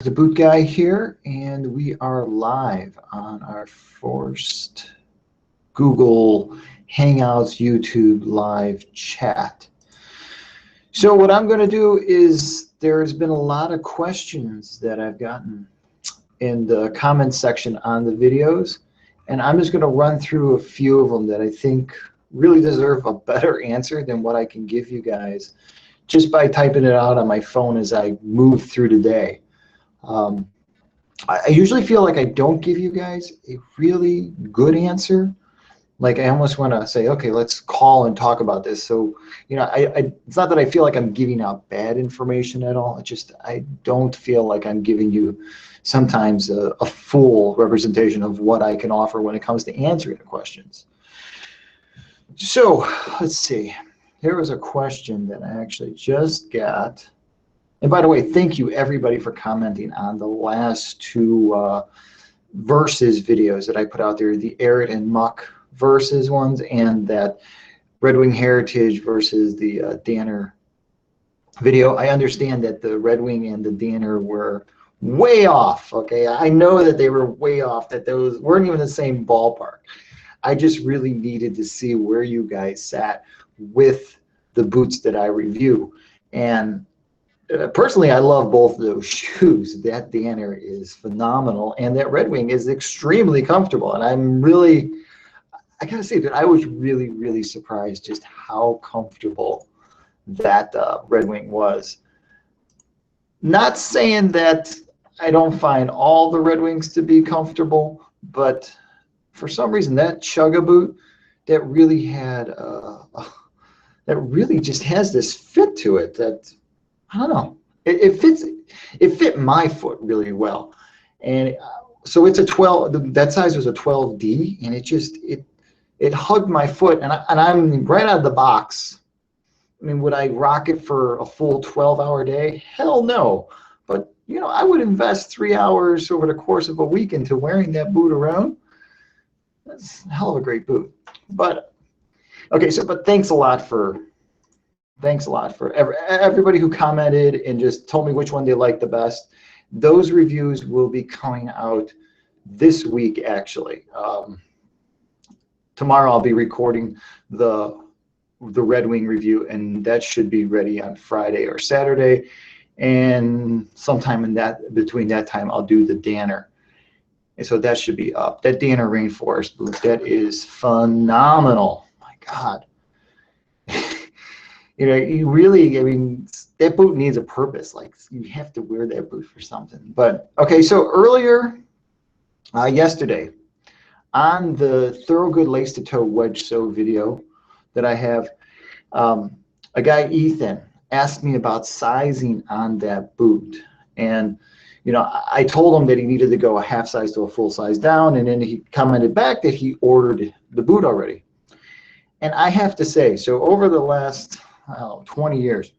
the Boot Guy here, and we are live on our first Google Hangouts YouTube live chat. So what I'm going to do is there's been a lot of questions that I've gotten in the comments section on the videos, and I'm just going to run through a few of them that I think really deserve a better answer than what I can give you guys just by typing it out on my phone as I move through the day. I usually feel like I don't give you guys a really good answer. Like I almost want to say, okay, let's call and talk about this. So, you know, it's not that I feel like I'm giving out bad information at all. It's just I don't feel like I'm giving you sometimes a full representation of what I can offer when it comes to answering the questions. So let's see. Here was a question that I actually just got. And by the way, thank you everybody for commenting on the last two versus videos that I put out there, the Arid and Muck versus ones, and that Red Wing Heritage versus the Danner video. I understand that the Red Wing and the Danner were way off, okay? I know that they were way off, that those weren't even the same ballpark. I just really needed to see where you guys sat with the boots that I review. And personally, I love both of those shoes. That Danner is phenomenal, and that Red Wing is extremely comfortable. And I'm really, I gotta say that I was really, really surprised just how comfortable that Red Wing was. Not saying that I don't find all the Red Wings to be comfortable, but for some reason that Chugga boot, that really had, that really just has this fit to it that, I don't know, it fit my foot really well. And so it's a 12, that size was a 12D, and it hugged my foot, and I'm right out of the box. I mean, would I rock it for a full 12-hour day? Hell no. But, you know, I would invest 3 hours over the course of a week into wearing that boot around. That's a hell of a great boot. But, okay, so, but thanks a lot for everybody who commented and just told me which one they liked the best. Those reviews will be coming out this week, actually. Tomorrow I'll be recording the Red Wing review, and that should be ready on Friday or Saturday. And sometime in between that time, I'll do the Danner. And so that should be up. That Danner Rainforest boot, that is phenomenal. My God. You know, you really, I mean, that boot needs a purpose. Like, you have to wear that boot for something. But, okay, so earlier, yesterday, on the Thorogood lace-to-toe wedge sew video that I have, a guy, Ethan, asked me about sizing on that boot. And, you know, I told him that he needed to go a half size to a full size down, and then he commented back that he ordered the boot already. And I have to say, so over the last 20 years,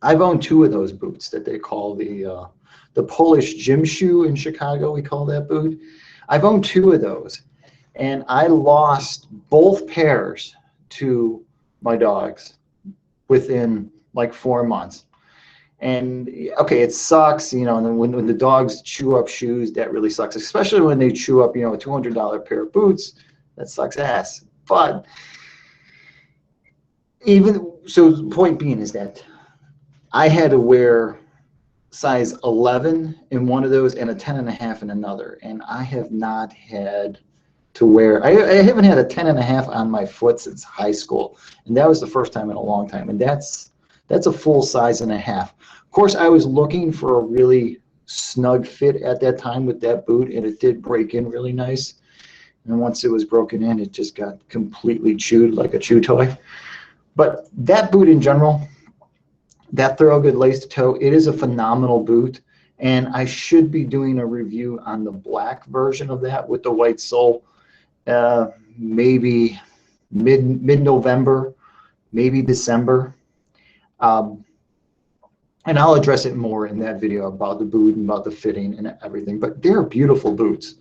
I've owned two of those boots that they call the Polish gym shoe in Chicago. We call that boot. I've owned two of those, and I lost both pairs to my dogs within like 4 months. And okay, it sucks, you know, and then when the dogs chew up shoes, that really sucks, especially when they chew up, you know, a $200 pair of boots. That sucks ass. But even so, the point being is that I had to wear size 11 in one of those and a 10.5 in another, and I have not had to wear, I haven't had a 10.5 on my foot since high school, and that was the first time in a long time, and that's a full size and a half. Of course, I was looking for a really snug fit at that time with that boot, and it did break in really nice. And once it was broken in, it just got completely chewed like a chew toy. But that boot in general, that Thorogood lace-to-toe, it is a phenomenal boot. And I should be doing a review on the black version of that with the white sole, maybe mid-November, maybe December. And I'll address it more in that video about the boot and about the fitting and everything. But they're beautiful boots.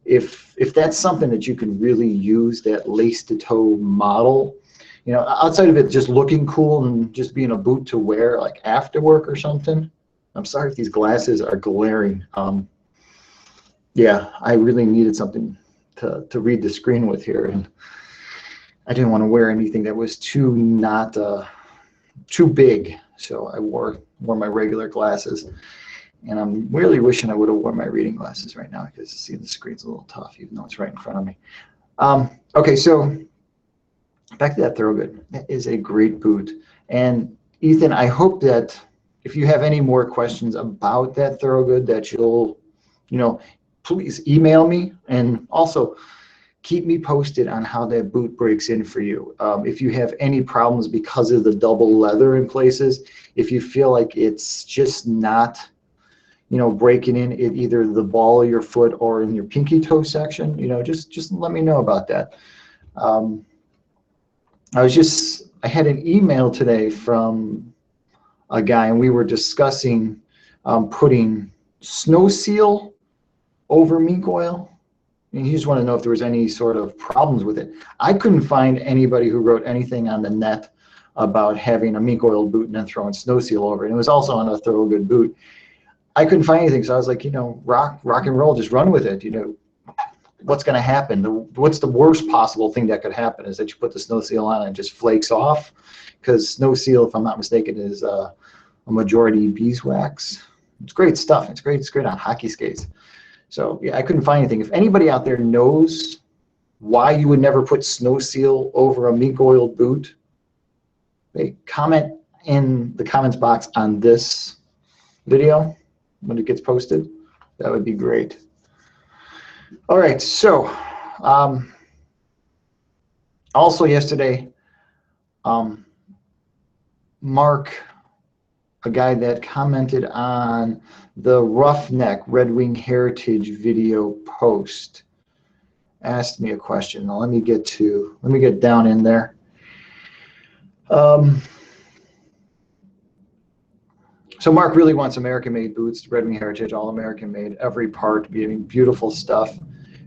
If that's something that you can really use, that lace-to-toe model, you know, outside of it just looking cool and just being a boot to wear like after work or something, I'm sorry if these glasses are glaring. Yeah, I really needed something to read the screen with here, and I didn't want to wear anything that was too big, so I wore my regular glasses. And I'm really wishing I would have worn my reading glasses right now, because seeing the screen's a little tough, even though it's right in front of me. Okay, so back to that Thorogood. That is a great boot. And Ethan, I hope that if you have any more questions about that Thorogood, that you'll, please email me, and also keep me posted on how that boot breaks in for you. If you have any problems because of the double leather in places, if you feel like it's just not, breaking in at either the ball of your foot or in your pinky toe section, just let me know about that. I had an email today from a guy, and we were discussing putting snow seal over mink oil. And he just wanted to know if there was any sort of problems with it. I couldn't find anybody who wrote anything on the net about having a mink oil boot and then throwing snow seal over it. And it was also on a Thorogood boot. I couldn't find anything, so I was like, rock and roll, just run with it. What's going to happen? What's the worst possible thing that could happen is that you put the snow seal on and it just flakes off, because snow seal, if I'm not mistaken, is a majority beeswax. It's great stuff. It's great on hockey skates. So yeah, I couldn't find anything. If anybody out there knows why you would never put snow seal over a mink oil boot, hey, comment in the comments box on this video when it gets posted. That would be great. All right, so also yesterday, Mark, a guy that commented on the Roughneck Red Wing Heritage video post, asked me a question. Now let me get down in there. So Mark really wants American-made boots, Red Wing Heritage, all American-made, every part, beautiful stuff.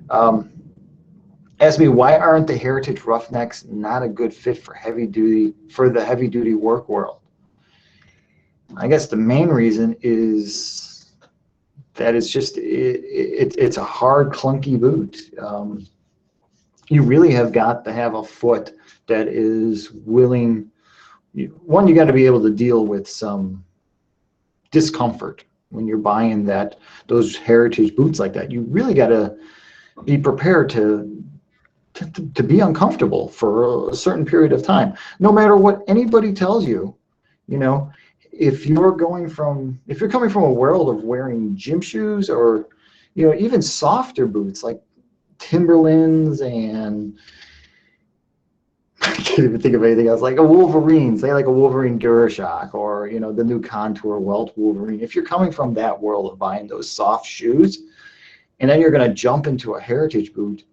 Asked me, why aren't the Heritage Roughnecks not a good fit for the heavy-duty work world? I guess the main reason is that it's just it's a hard, clunky boot. You really have got to have a foot that is willing. One, you got to be able to deal with some discomfort when you're buying those heritage boots like that. You really got to be prepared to be uncomfortable for a certain period of time, no matter what anybody tells you. If you're coming from a world of wearing gym shoes, or even softer boots like Timberlands, and I can't even think of anything else, like a Wolverine, say like a Wolverine DuraShock, or the new Contour Welt Wolverine. If you're coming from that world of buying those soft shoes, and then you're going to jump into a heritage boot,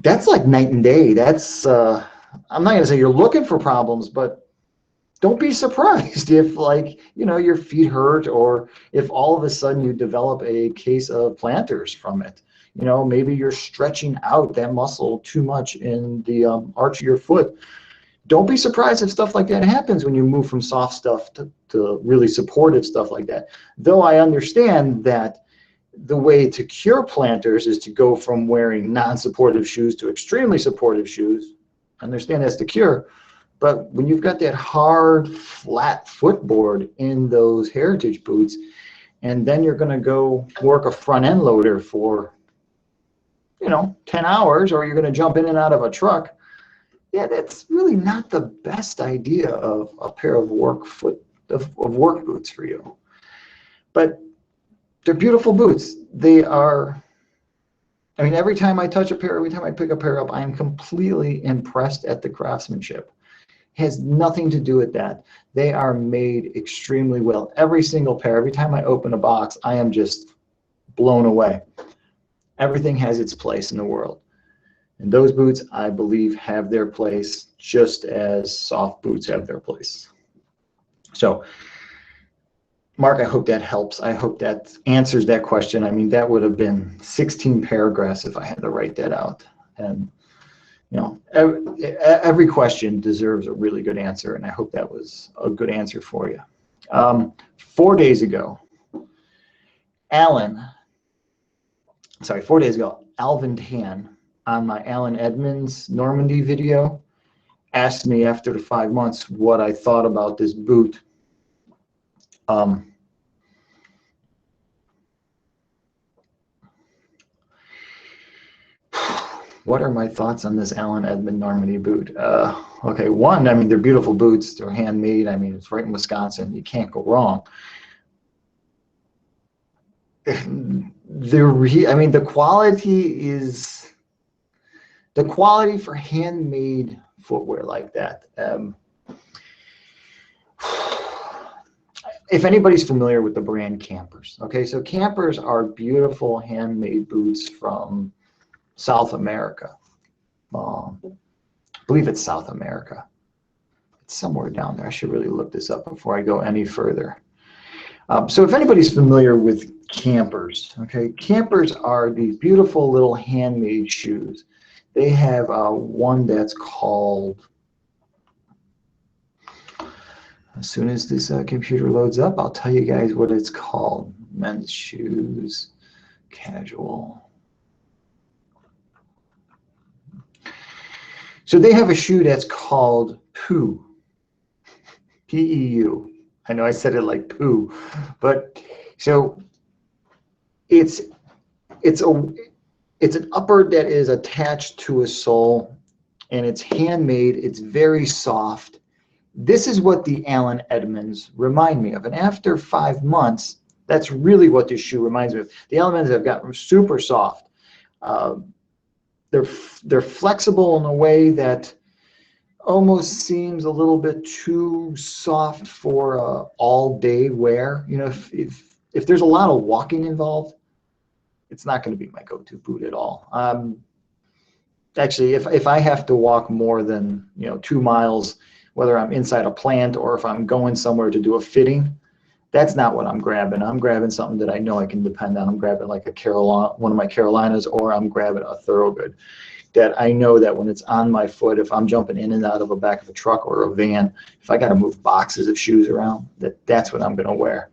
that's like night and day. That's I'm not going to say you're looking for problems, but don't be surprised if, your feet hurt, or if all of a sudden you develop a case of planters from it. Maybe you're stretching out that muscle too much in the arch of your foot. Don't be surprised if stuff like that happens when you move from soft stuff to really supportive stuff like that. Though I understand that the way to cure planters is to go from wearing non-supportive shoes to extremely supportive shoes. I understand that's the cure. But when you've got that hard, flat footboard in those heritage boots, and then you're going to go work a front end loader for 10 hours, or you're going to jump in and out of a truck, yeah, that's really not the best idea of a pair of work boots for you. But they're beautiful boots. They are, every time I touch a pair, every time I pick a pair up, I am completely impressed at the craftsmanship. It has nothing to do with that. They are made extremely well. Every single pair, every time I open a box, I am just blown away. Everything has its place in the world. And those boots, I believe, have their place just as soft boots have their place. So, Mark, I hope that helps. I hope that answers that question. That would have been 16 paragraphs if I had to write that out. And, every question deserves a really good answer, and I hope that was a good answer for you. 4 days ago, 4 days ago, Alvin Tan on my Alan Edmonds Normandy video asked me after the 5 months what I thought about this boot. What are my thoughts on this Alan Edmond Normandy boot? Okay, one, I mean, they're beautiful boots. They're handmade. I mean, it's right in Wisconsin. You can't go wrong. I mean, the quality for handmade footwear like that. If anybody's familiar with the brand Campers, okay, so Campers are beautiful handmade boots from South America. I believe it's South America. It's somewhere down there. I should really look this up before I go any further. So if anybody's familiar with Campers, okay, Campers are these beautiful little handmade shoes. They have one that's called, as soon as this computer loads up, I'll tell you guys what it's called. Men's shoes, casual. So they have a shoe that's called Poo, P-E-U. I know I said it like poo, but so it's an upper that is attached to a sole, and it's handmade. It's very soft. This is what the Alan Edmonds remind me of, and after 5 months, that's really what this shoe reminds me of. The Alan Edmonds have gotten super soft. They're flexible in a way that almost seems a little bit too soft for all-day wear. You know, if there's a lot of walking involved, it's not going to be my go-to boot at all. Actually, if I have to walk more than 2 miles, whether I'm inside a plant or if I'm going somewhere to do a fitting, that's not what I'm grabbing. I'm grabbing something that I know I can depend on. I'm grabbing like one of my Carolinas, or I'm grabbing a Thorogood that I know that when it's on my foot, if I'm jumping in and out of the back of a truck or a van, if I got to move boxes of shoes around, that's what I'm going to wear.